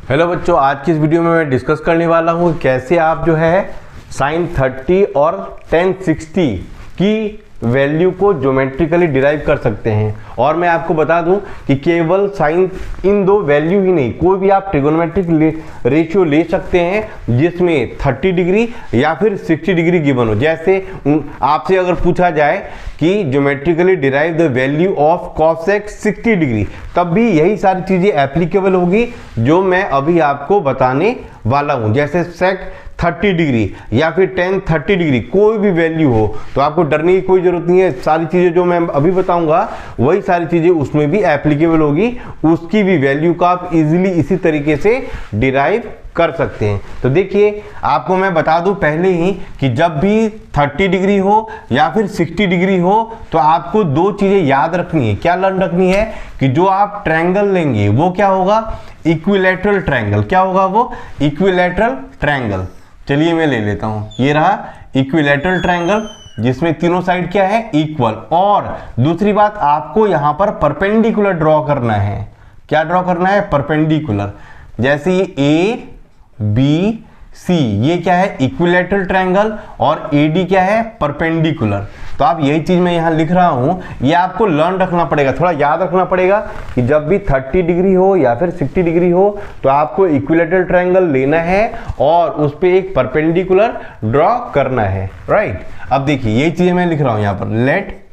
Hello बच्चों, आज की इस वीडियो में मैं डिस्कस करने वाला हूँ कैसे आप जो है sin 30 और tan 60 की वैल्यू को ज्योमेट्रिकली डिराइव कर सकते हैं। और मैं आपको बता दूं कि केवल साइन इन दो वैल्यू ही नहीं, कोई भी आप ट्रिगोनोमेट्रिक रेशियो ले सकते हैं जिसमें 30 डिग्री या फिर 60 डिग्री गिवन हो। जैसे आपसे अगर पूछा जाए कि geometrically derive the value of cosec 60 degree, तब भी यही सारी चीजें एप्लीकेबल होगी जो मैं अभी आपको बताने वाला हूं। जैसे सेक 30 डिग्री या फिर tan 30 डिग्री, कोई भी वैल्यू हो तो आपको डरने की कोई जरूरत नहीं है। सारी चीजें जो मैं अभी बताऊंगा वही सारी चीजें उसमें भी एप्लीकेबल होगी, उसकी भी वैल्यू का आप इजीली इसी तरीके से डिराइव कर सकते हैं। तो देखिए, आपको मैं बता दूं पहले ही कि जब भी 30 डिग्री हो या फिर 60 डिग्री हो तो आपको दो चीजें याद रखनी है। क्या लर्न रखनी है कि जो आप ट्रायंगल लेंगे वो क्या होगा, इक्विलैटरल ट्रायंगल। क्या होगा वो, इक्विलैटरल ट्रायंगल। चलिए मैं ले लेता हूं, ये रहा इक्विलैटरल ट्रायंगल जिसमें तीनों साइड क्या है, इक्वल। और दूसरी बात, आपको यहां पर परपेंडिकुलर ड्रॉ करना है। क्या ड्रॉ करना है, परपेंडिकुलर। जैसे ये ए बी सी, ये क्या है, इक्विलैटरल ट्रायंगल, और एडी क्या है, परपेंडिकुलर। तो आप यही चीज मैं यहां लिख रहा हूं, ये आपको लर्न रखना पड़ेगा, थोड़ा याद रखना पड़ेगा कि जब भी 30 डिग्री हो या फिर 60 डिग्री हो तो आपको इक्विलैटरल ट्रायंगल लेना है और उस पर एक परपेंडिकुलर ड्रॉ करना है, राइट। अब देखिए, यही चीजें मैं लिख रहा हूं यहां पर, let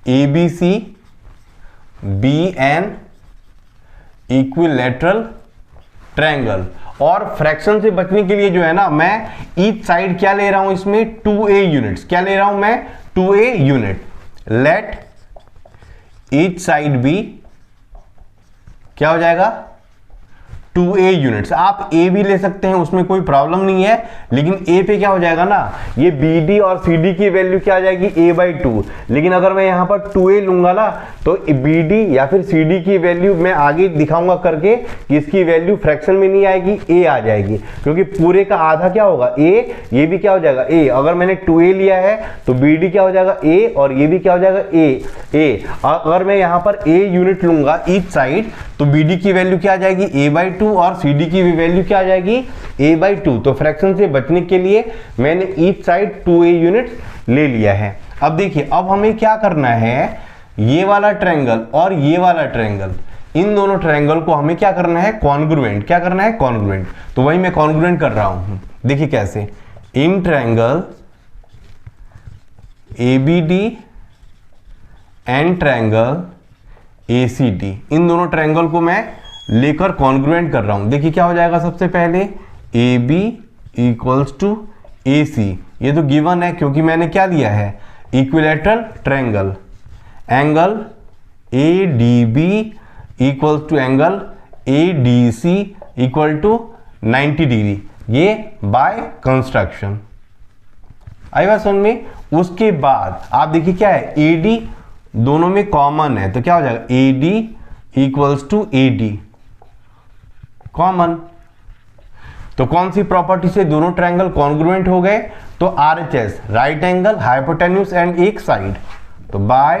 A B C be an equilateral triangle. और फ्रैक्शन से बचने के लिए जो है ना, मैं ईच साइड क्या ले रहा हूं इसमें, 2a यूनिट्स। क्या ले रहा हूं मैं, 2a unit. Let each side be क्या हो जाएगा, 2a यूनिट्स। आप a भी ले सकते हैं, उसमें कोई प्रॉब्लम नहीं है, लेकिन a पे क्या हो जाएगा ना, ये bd और cd की वैल्यू क्या आ जाएगी, a/2। लेकिन अगर मैं यहां पर 2a लूंगा ना तो bd या फिर cd की वैल्यू मैं आगे दिखाऊंगा करके कि इसकी वैल्यू फ्रैक्शन में नहीं आएगी, a आ जाएगी, क्योंकि पूरे का आधा क्या होगा, a, ये भी क्या हो जाएगा, a। अगर मैंने 2a लिया है तो bd क्या हो जाएगा, a, और ये भी क्या हो जाएगा, a। अगर मैं यहां पर a यूनिट लूंगा ईच साइड तो bd की वैल्यू क्या आ जाएगी, a/2, और cd की भी वैल्यू क्या आ जाएगी, a/2। तो फ्रैक्शन से बचने के लिए मैंने ईच साइड 2a यूनिट्स ले लिया है। अब देखिए, अब हमें क्या करना है, ये वाला ट्रायंगल और ये वाला ट्रायंगल, इन दोनों ट्रायंगल को हमें क्या करना है, कॉन्ग्रुएंट। क्या करना है, कॉन्ग्रुएंट। तो वही मैं कॉन्ग्रुएंट कर रहा हूं। देखिए कैसे, in triangle ABD and triangle ACD, इन दोनों ट्रायंगल को मैं लेकर कॉन्ग्रुएंट कर रहा हूं। देखिए क्या हो जाएगा, सबसे पहले AB इक्वल्स टू AC, ये तो गिवन है क्योंकि मैंने क्या लिया है, equilateral triangle. Angle ADB equals to angle ADC equal to 90 degree, ये बाय कंस्ट्रक्शन। आई बात समझ में। उसके बाद आप देखिए क्या है, AD दोनों में कॉमन है, तो क्या हो जाएगा, AD equals to AD common. तो कौन सी प्रॉपर्टी से दोनों ट्रायंगल कॉन्ग्रुएंट हो गए, तो RHS, right angle hypotenuse and एक साइड, तो by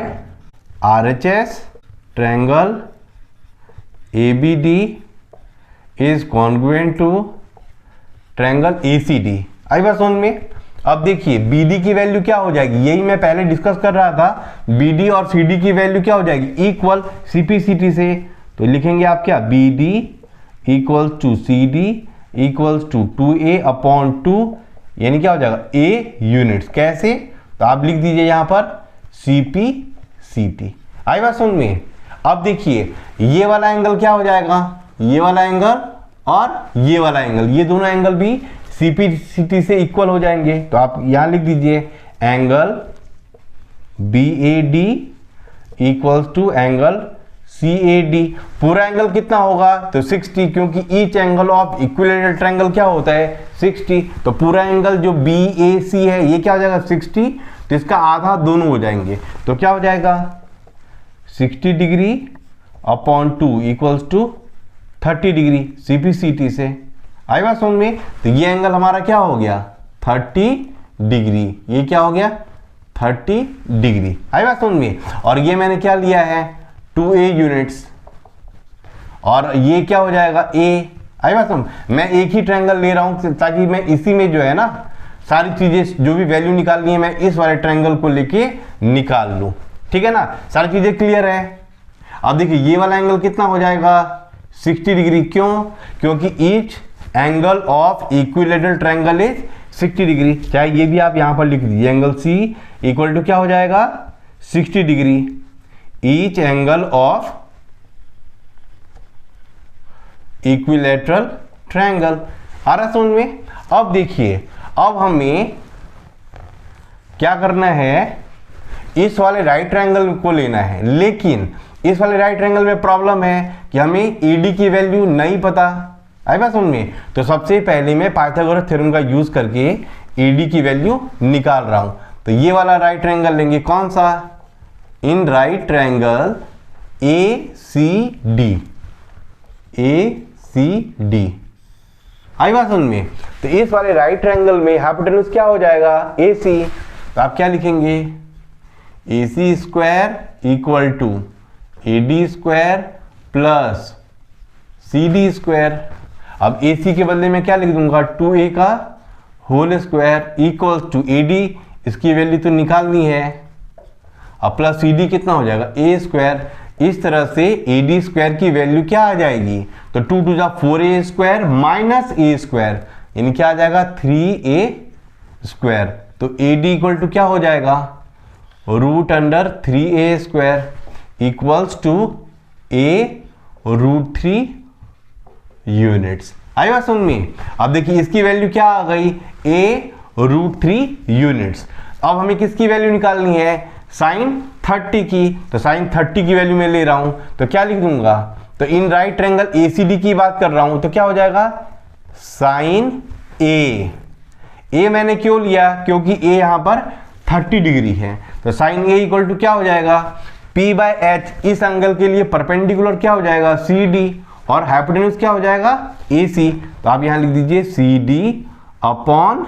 RHS triangle ABD is congruent to triangle ACD। आई बात समझ में। अब देखिए, BD की वैल्यू क्या हो जाएगी, यही मैं पहले डिस्कस कर रहा था, BD और CD की वैल्यू क्या हो जाएगी, इक्वल CP/CT से। तो लिखेंगे आप क्या, BD equals to CD equals to 2a/2, यानी क्या हो जाएगा, a यूनिट्स। कैसे, तो आप लिख दीजिए यहां पर CP/CT। आई बात समझ में। अब देखिए, ये वाला एंगल क्या हो जाएगा, ये वाला एंगल और ये वाला एंगल, ये दोनों एंगल भी CP/CT से इक्वल हो जाएंगे। तो आप यहां लिख दीजिए angle BAD equals to angle CAD। पूरा एंगल कितना होगा, तो 60, क्योंकि each angle of equilateral triangle क्या होता है, 60। तो पूरा एंगल जो BAC है ये क्या हो जाएगा, 60, तो इसका आधा दोनों हो जाएंगे। तो क्या हो जाएगा, 60 degree upon 2 equals to 30 degree CP/CT से। आई बात समझ में। तो ये एंगल हमारा क्या हो गया, 30 डिग्री, ये क्या हो गया, 30 डिग्री। आई बात समझ में। और ये मैंने क्या लिया है, 2a यूनिट्स। और ये क्या हो जाएगा ए। आई बात समझ, मैं एक ही ट्रायंगल ले रहा हूं ताकि मैं इसी में जो है ना सारी चीजें जो भी वैल्यू निकालनी है मैं इस वाले ट्रायंगल को लेके निकाल लूं। ठीक है ना, सारी चीजें क्लियर है। अब देखिए ये वाला एंगल कितना हो जाएगा 60 डिग्री। क्यों? क्योंकि each angle of equilateral triangle is 60 degree. चाहे ये भी आप यहां पर लिख दीजिए, एंगल सी इक्वल टू क्या हो जाएगा 60 degree. Each angle of equilateral triangle. आ रहा समझ में? अब देखिए, अब हमें क्या करना है, इस वाले राइट ट्रायंगल को लेना है, लेकिन इस वाले राइट ट्रायंगल में प्रॉब्लम है कि हमें एडी की वैल्यू नहीं पता। आई बात समझ में? तो सबसे पहले मैं पाइथागोरस थ्योरम का यूज करके एडी की वैल्यू निकाल रहा हूं। तो ये वाला राइट ट्रायंगल लेंगे, कौन सा? In right triangle A C D. A C D. आई बात समझ में? तो इस वाले राइट ट्रायंगल में हाइपोटेन्यूज क्या हो जाएगा ए सी। तो आप क्या लिखेंगे, A C square equal to A D square plus C D square. अब ए सी के बदले में क्या लिख दूंगा 2a का whole square equal to A D, इसकी वैल्यू तो निकालनी है। अब प्लस सी डी कितना हो जाएगा ए स्क्वायर। इस तरह से ए डी स्क्वायर की वैल्यू क्या आ जाएगी, तो 2 टू जा 4a स्क्वायर माइनस ए स्क्वायर, यानी क्या आ जाएगा 3a स्क्वायर। तो ए डी इक्वल टू क्या हो जाएगा root under 3a square equals to a root 3 units. आई बात समझ में? अब देखिए इसकी वैल्यू क्या आ गई a रूट 3 यूनिट्स। अब हमें किसकी वैल्यू निकालनी है, साइन 30 की। तो साइन 30 की वैल्यू मैं ले रहा हूं, तो क्या लिख दूंगा, तो इन राइट ट्रायंगल एसीडी की बात कर रहा हूं, तो क्या हो जाएगा साइन ए। ए मैंने क्यों लिया, क्योंकि ए यहां पर 30 डिग्री है। तो साइन ए इक्वल टू क्या हो जाएगा P बाय एच। इस एंगल के लिए परपेंडिकुलर क्या हो जाएगा सी डी, और हाइपोटेन्यूज क्या हो जाएगा ए सी। तो आप यहां लिख दीजिए सी डी अपॉन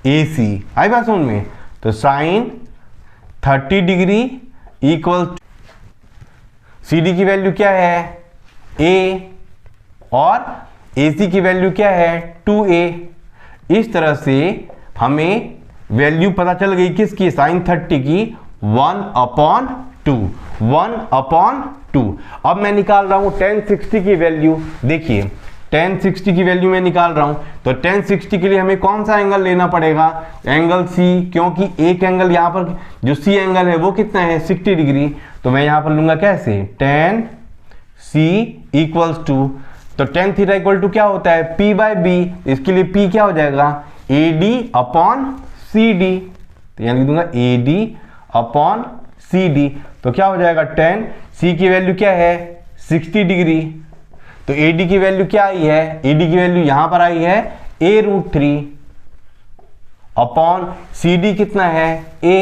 ए सी। आई बात समझ में? तो sine 30 degree equal C D की वैल्यू क्या है ए, और ए सी की वैल्यू क्या है 2a। इस तरह से हमें वैल्यू पता चल गई किसकी, साइन 30 की 1/2। 1/2। अब मैं निकाल रहा हूं tan 60 की वैल्यू। देखिए tan 60 की वैल्यू मैं निकाल रहा हूं, तो tan 60 के लिए हमें कौन सा एंगल लेना पड़ेगा, एंगल C, क्योंकि एक एंगल यहां पर जो C एंगल है वो कितना है 60 डिग्री। तो मैं यहां पर लूंगा कैसे tan C इक्वल्स टू, तो tan थीटा इक्वल टू क्या होता है P बाय B। इसके लिए P क्या हो जाएगा AD अपॉन CD। तो यहां लिख दूंगा AD अपॉन CD। तो क्या हो जाएगा tan C की वैल्यू क्या है 60 डिग्री। तो AD की वैल्यू क्या आई है, AD की वैल्यू यहां पर आई है a रूट 3 अपॉन CD कितना है a।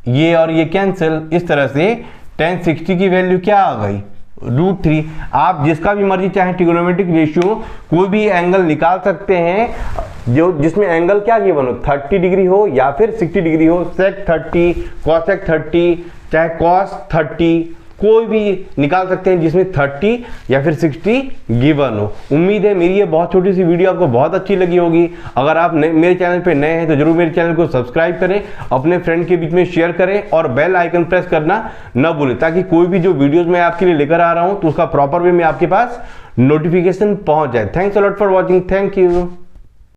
ये और ये कैंसिल। इस तरह से tan 60 की वैल्यू क्या आ गई रूट 3। आप जिसका भी मर्जी चाहे ट्रिग्नोमेट्रिक रेशियो कोई भी एंगल निकाल सकते हैं जो जिसमें एंगल क्या गिवन हो 30 डिग्री हो या फिर 60 डिग्री हो, sec 30, cosec 30, चाहे cos 30, कोई भी निकाल सकते हैं जिसमें 30 या फिर 60 गिवन हो। उम्मीद है मेरी ये बहुत छोटी सी वीडियो आपको बहुत अच्छी लगी होगी। अगर आप मेरे चैनल पे नए हैं तो जरूर मेरे चैनल को सब्सक्राइब करें, अपने फ्रेंड के बीच में शेयर करें और बेल आइकन प्रेस करना न भूलें, ताकि कोई भी जो वीडियोस मैं आपके लिए लेकर आ रहा हूं तो उसका प्रॉपर वे में आपके पास नोटिफिकेशन पहुंच जाए। Thanks a lot for watching. Thank you.